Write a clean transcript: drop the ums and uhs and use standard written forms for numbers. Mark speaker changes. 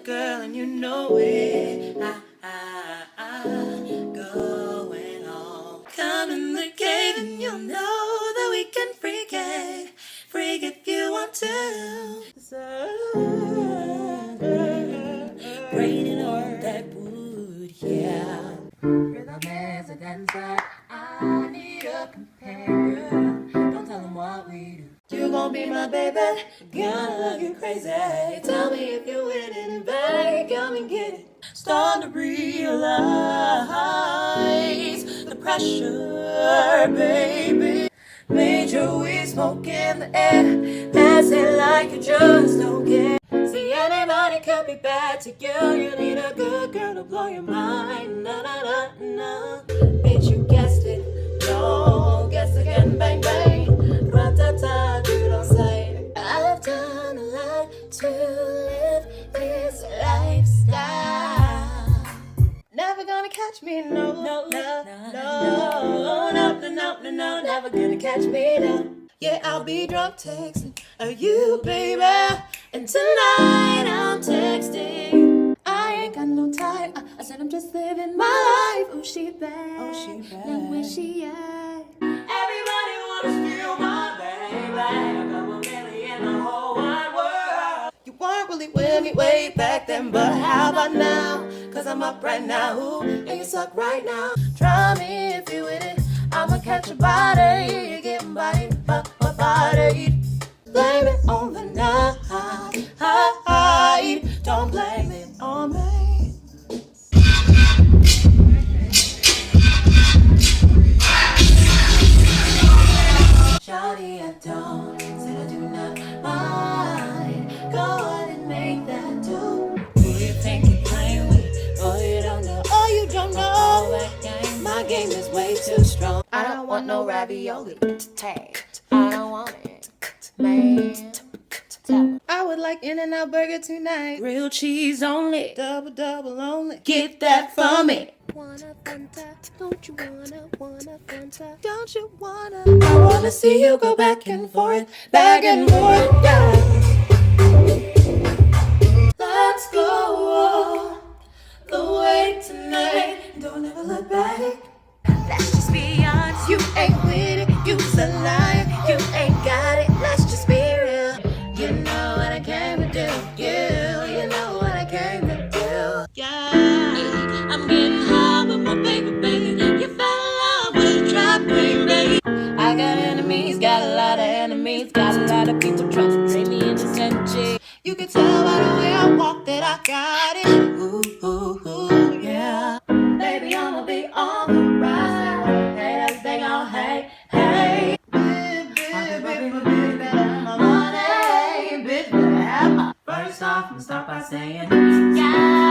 Speaker 1: girl, and you know it. Going home. Come in the cave, and you'll know that we can freak it. Freak if you want to. So, braiding on that wood, yeah. Rhythm is a dancer. I need a companion. Don't tell them what we do. You gon' be my baby. Gonna love you crazy. Tell me if you're with it and baby, come and get it. Start to realize the pressure, baby. Major weed smoke in the air. Pass it like you just don't care. See, anybody could be bad to you. You need a good girl to blow your mind. Na na na na. Bitch, you guessed it. No, guess again, bang bang. Ra-ta-ta, you don't say. I've done a lot to live this lifestyle. Never gonna catch me, no, no, no, no, no, no, no, no, no, never gonna catch me, no. Yeah, I'll be drunk texting you, baby, and tonight I'm texting. I ain't got no time. I said I'm just living my life. Oh, she bad. Now where she at? Everybody wanna steal my baby. A couple million in the whole wide world. You weren't really with me way back then, but how about now? Cause I'm up right now, ooh, and you suck right now. Try me if you with it. I'ma catch a body. You're getting bodied, but bodied. Blame it on the night. Don't blame it on me. Shawty, I don't, said I do not mind. Go on and make that do. Who you think you're playing with? Oh, you don't know. Oh, you don't know. My game is way too strong. I don't want no ravioli. Hey, I don't want it, man. I would like In-N-Out Burger tonight. Grilled cheese only. Double only. Get that for me. Wanna Fanta? Don't you wanna Fanta? Don't you wanna? I wanna see you go back and forth, yeah. Let's go the way tonight. Don't ever look back. Let's just be honest. You ain't with it. You's a liar. You ain't got it. Let's just be real. You know what I came to do. You know what I came to do. Yeah, I'm getting high with my baby. You fell in love with a trap queen, baby. I got enemies, got a lot of enemies, got a lot of people trying to bring me in this energy. You can tell by the way I walk that I got it. Ooh, yeah. Baby, I'ma be on the rise. Haters, they gon' hate. Bitch, better have my money. Bitch, better have my. First off, I'ma start by saying, yeah.